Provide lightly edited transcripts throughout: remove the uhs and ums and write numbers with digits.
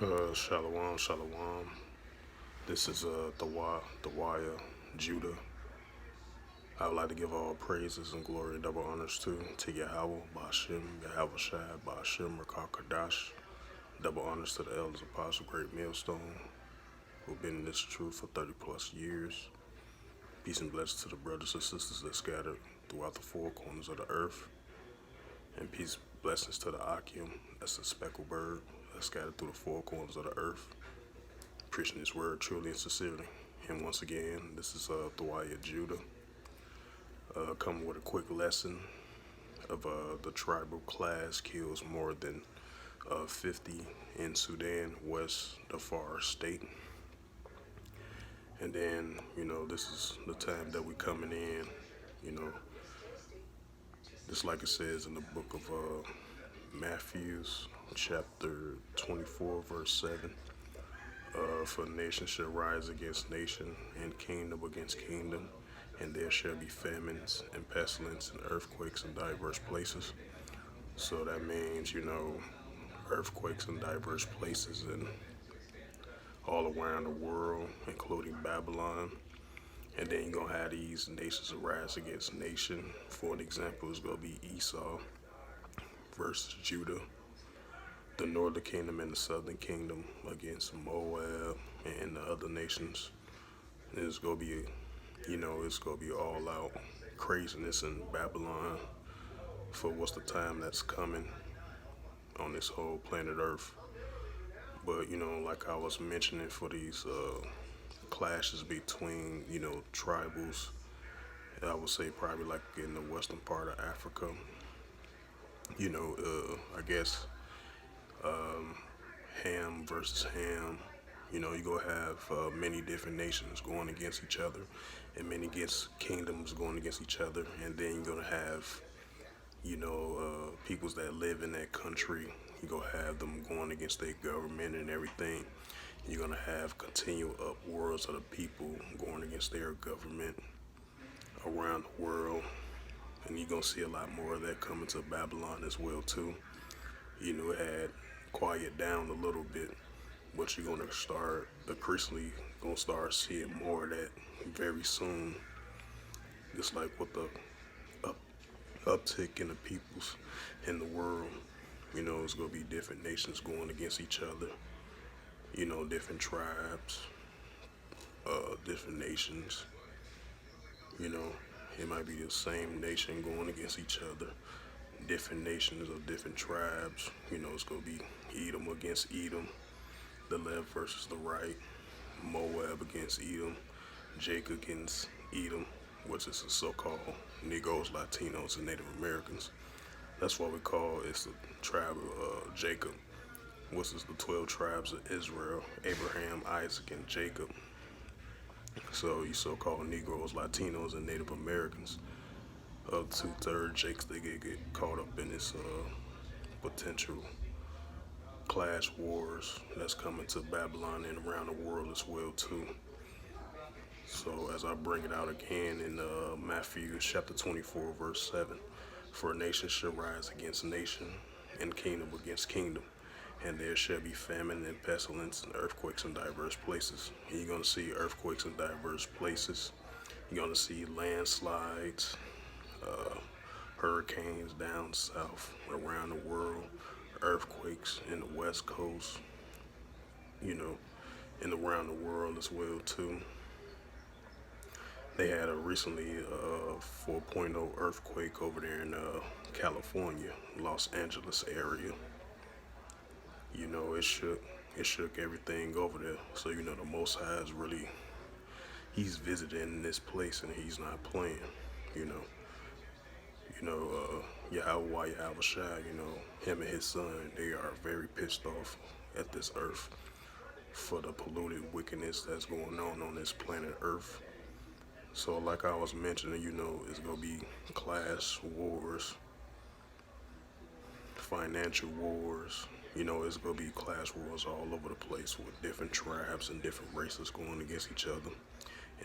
Shalom, shalom. This is the Judah. I would like to give all praises and glory and double honors to Yahweh, Bashim, Yahweh Shai, Bashim, Rakakadash. Double honors to the elders, apostle, great millstone, who've been in this truth for 30 plus years. Peace and blessings to the brothers and sisters that scattered throughout the four corners of the earth. And peace, blessings to the Akim, that's the speckled bird, that scattered through the four corners of the earth, preaching His word truly and sincerely. And once again, this is Thawaya Judah, coming with a quick lesson of the tribal class kills more than 50 in Sudan, West Darfur State. And then, this is the time that we coming in, you know, just like it says in the book of Matthew, chapter 24, verse 7. For nation shall rise against nation, and kingdom against kingdom, and there shall be famines and pestilence and earthquakes in diverse places. So that means, earthquakes in diverse places and all around the world, including Babylon. And then you're going to have these nations rise against nation. For an example, it's going to be Esau versus Judah, the northern kingdom and the southern kingdom against Moab and the other nations. And it's going to be, it's going to be all out craziness in Babylon for what's the time that's coming on this whole planet Earth. But, like I was mentioning, for these clashes between, tribals, I would say probably like in the western part of Africa, I guess Ham versus Ham. You're going to have many different nations going against each other and many against kingdoms going against each other. And then you're going to have, peoples that live in that country. You're going to have them going against their government and everything. You're going to have continual upwards of the people going against their government around the world. And you're going to see a lot more of that coming to Babylon as well, too. It had quiet down a little bit, but you're going to start increasingly going to start seeing more of that very soon. Just like with the uptick in the peoples in the world, it's going to be different nations going against each other, different tribes, different nations, it might be the same nation going against each other, different nations of different tribes. It's going to be Edom against Edom, the left versus the right, Moab against Edom, Jacob against Edom, which is the so-called Negroes, Latinos, and Native Americans. That's what we call it's the tribe of Jacob, which is the 12 tribes of Israel, Abraham, Isaac, and Jacob. So you so-called Negroes, Latinos, and Native Americans, of 2/3 Jakes, they get caught up in this potential clash wars that's coming to Babylon and around the world as well too. So as I bring it out again in Matthew chapter 24 verse 7, for a nation shall rise against nation and kingdom against kingdom, and there shall be famine and pestilence and earthquakes in diverse places. And you're going to see earthquakes in diverse places. You're going to see landslides, hurricanes down south around the world, earthquakes in the west coast, and around the world as well too. They had a recently 4.0 earthquake over there in California, Los Angeles area. It shook everything over there. So the Most High is really, He's visiting this place and He's not playing. Yahweh Yahweh Shai, him and his son, they are very pissed off at this earth for the polluted wickedness that's going on this planet Earth. So like I was mentioning, it's going to be class wars, financial wars. It's going to be class wars all over the place with different tribes and different races going against each other.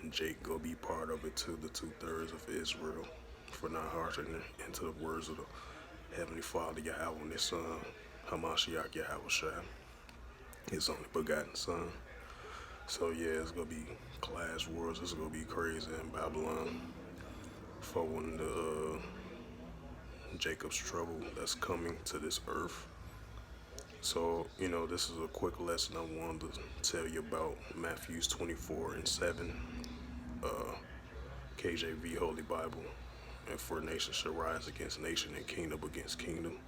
And Jake going to be part of it too, the 2/3 of Israel, for not hearkening into the words of the Heavenly Father, Yahweh, and His Son, Hamashiach Yahweh Shai. his only begotten son. So yeah, it's gonna be class wars. It's gonna be crazy in Babylon for when the Jacob's trouble that's coming to this earth. So, this is a quick lesson I wanted to tell you about Matthews 24:7, KJV Holy Bible. And for nation shall rise against nation and kingdom against kingdom.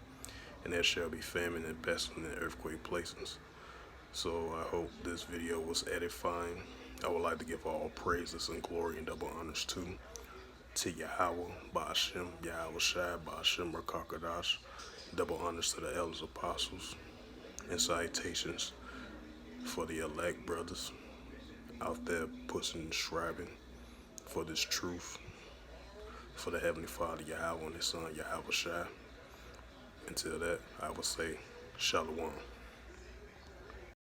And there shall be famine and pestilence and earthquake places. So I hope this video was edifying. I would like to give all praises and glory and double honors to Yahweh, Ba'ashem, Yahweh Shai, Ba'ashem Rakakadash. Double honors to the elders, apostles, and salutations for the elect brothers out there pushing and striving for this truth, for the Heavenly Father Yahweh and His Son Yahweh Shai. Until that, I will say Shalom.